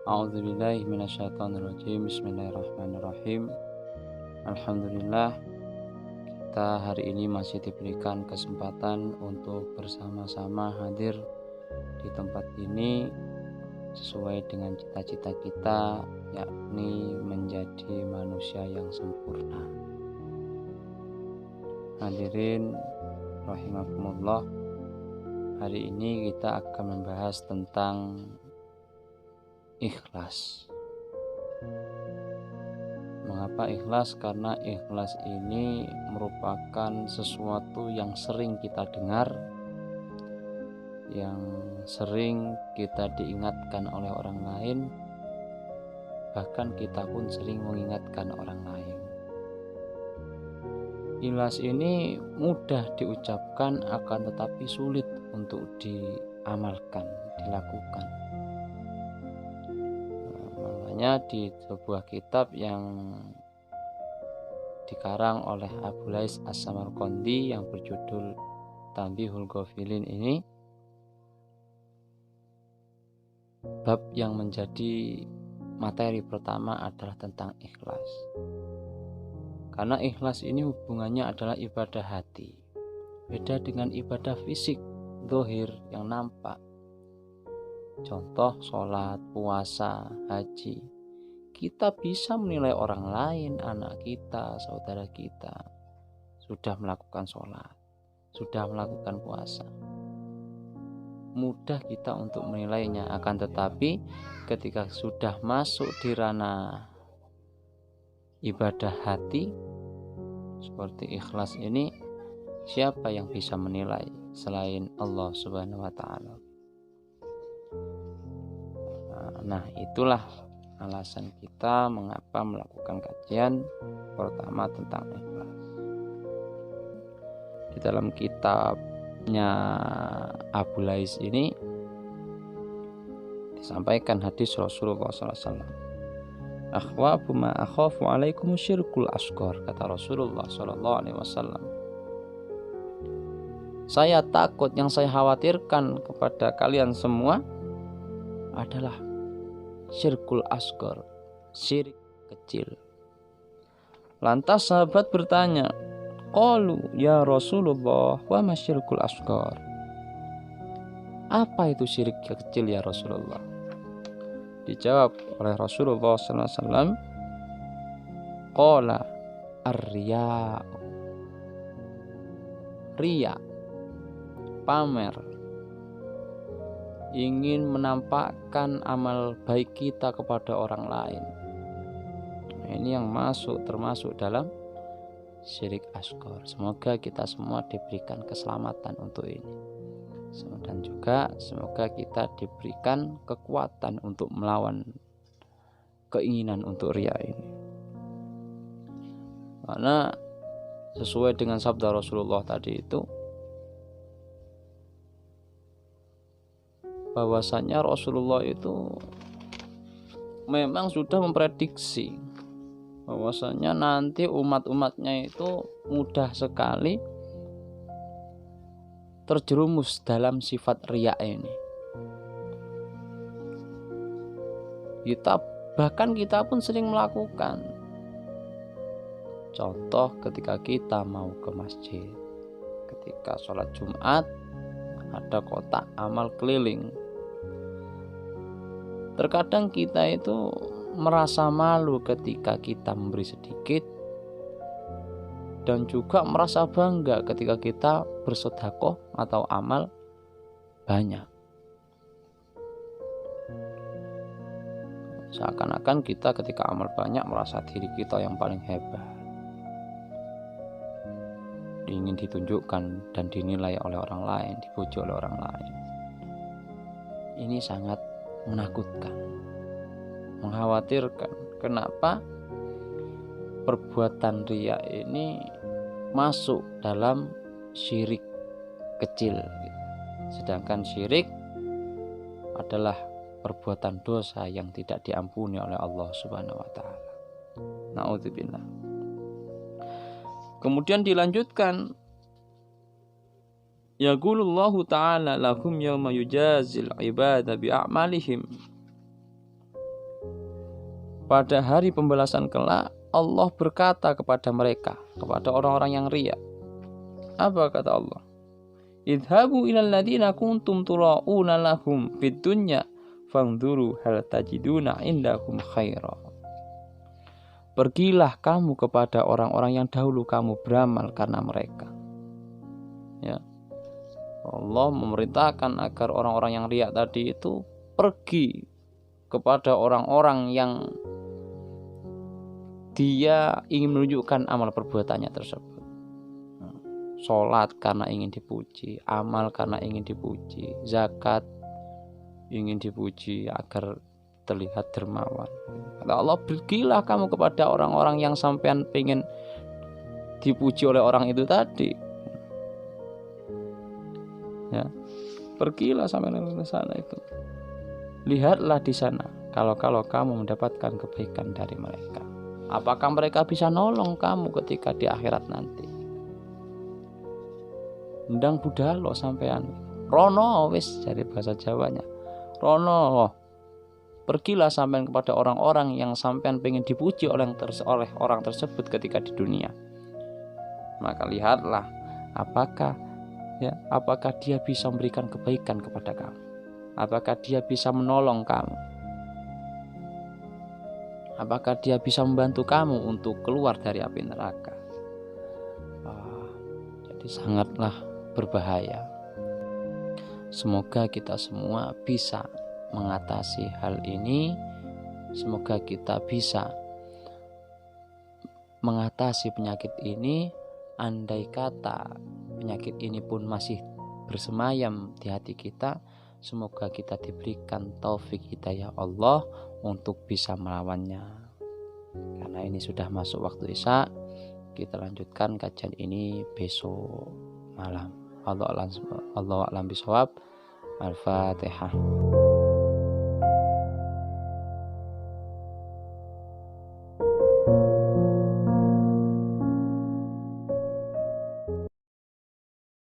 A'udzubillahi minasyaitonirrajim. Bismillahirrahmanirrahim. Alhamdulillah, kita hari ini masih diberikan kesempatan untuk bersama-sama hadir di tempat ini sesuai dengan cita-cita kita, yakni menjadi manusia yang sempurna. Hadirin rahimakumullah, hari ini kita akan membahas tentang ikhlas. Mengapa ikhlas? Karena ikhlas ini merupakan sesuatu yang sering kita dengar, yang sering kita diingatkan oleh orang lain, bahkan kita pun sering mengingatkan orang lain. Ikhlas ini mudah diucapkan, akan tetapi sulit untuk diamalkan, dilakukan. Di sebuah kitab yang dikarang oleh Abu Lais As-Samarqandi yang berjudul Tanbihul Ghafilin ini, bab yang menjadi materi pertama adalah tentang ikhlas. Karena ikhlas ini hubungannya adalah ibadah hati, beda dengan ibadah fisik, zahir yang nampak. Contoh sholat, puasa, haji. Kita bisa menilai orang lain, anak kita, saudara kita, sudah melakukan sholat, sudah melakukan puasa. Mudah kita untuk menilainya, akan tetapi ketika sudah masuk di ranah ibadah hati seperti ikhlas ini, siapa yang bisa menilai selain Allah Subhanahu wa Ta'ala? Nah, itulah alasan kita mengapa melakukan kajian pertama tentang ikhlas. Di dalam kitabnya Abu Lais ini disampaikan hadis Rasulullah SAW. Akhwafu ma akhafu alaikum syirkul asghar, kata Rasulullah SAW. Saya takut, yang saya khawatirkan kepada kalian semua adalah syirkul asghar, syirik kecil. Lantas sahabat bertanya, qalu ya Rasulullah, wa ma syirkul asghar? Apa itu syirik kecil ya Rasulullah? Dijawab oleh Rasulullah SAW, qala ar-riya, riya, pamer, ingin menampakkan amal baik kita kepada orang lain. Nah, ini yang termasuk dalam syirik asghar. Semoga kita semua diberikan keselamatan untuk ini, dan juga semoga kita diberikan kekuatan untuk melawan keinginan untuk riya ini. Karena sesuai dengan sabda Rasulullah tadi itu, bahwasanya Rasulullah itu memang sudah memprediksi bahwasanya nanti umat-umatnya itu mudah sekali terjerumus dalam sifat riya ini. Kita pun sering melakukan. Contoh ketika kita mau ke masjid, ketika sholat Jumat, ada kotak amal keliling. Terkadang kita itu merasa malu ketika kita memberi sedikit, dan juga merasa bangga ketika kita bersedekah atau amal banyak. Seakan-akan kita ketika amal banyak merasa diri kita yang paling hebat, ingin ditunjukkan dan dinilai oleh orang lain, dipuji oleh orang lain. Ini sangat menakutkan, mengkhawatirkan. Kenapa perbuatan riya ini masuk dalam syirik kecil, sedangkan syirik adalah perbuatan dosa yang tidak diampuni oleh Allah Subhanahu wa Ta'ala. Na'udzubillah. Kemudian dilanjutkan, yaqulullahu ta'ala lahum yawma yujazil ibada bi'a'malihim. pada hari pembalasan kelak Allah berkata kepada mereka, kepada orang-orang yang riya. Apa kata Allah? Idhabu ilal ladina kuntum tura'una lahum fid dunya fangduru hal tajiduna indahum khaira. Pergilah kamu kepada orang-orang yang dahulu kamu beramal karena mereka. Ya. Allah memerintahkan agar orang-orang yang riya tadi itu pergi kepada orang-orang yang dia ingin menunjukkan amal perbuatannya tersebut. Sholat karena ingin dipuji, amal karena ingin dipuji, zakat ingin dipuji agar terlihat dermawan. Kata Allah, pergilah kamu kepada orang-orang yang sampean pengen dipuji oleh orang itu tadi. Ya, pergilah sampai ke sana itu. Lihatlah di sana kalau kamu mendapatkan kebaikan dari mereka. Apakah mereka bisa nolong kamu ketika di akhirat nanti? Ndang budalo sampean. Rono wis dari bahasa Jawanya. Rono. Pergilah sampean kepada orang-orang yang sampean pengen dipuji oleh orang tersebut ketika di dunia. Maka lihatlah apakah dia bisa memberikan kebaikan kepada kamu? Apakah dia bisa menolong kamu? Apakah dia bisa membantu kamu untuk keluar dari api neraka? Jadi sangatlah berbahaya. Semoga kita semua bisa mengatasi hal ini. Semoga kita bisa mengatasi penyakit ini. Andai kata penyakit ini pun masih bersemayam di hati kita, semoga kita diberikan taufik hidayah Allah untuk bisa melawannya. Karena ini sudah masuk waktu Isya, kita lanjutkan kajian ini besok malam. Allah a'lam bishawab. Al-Fatihah.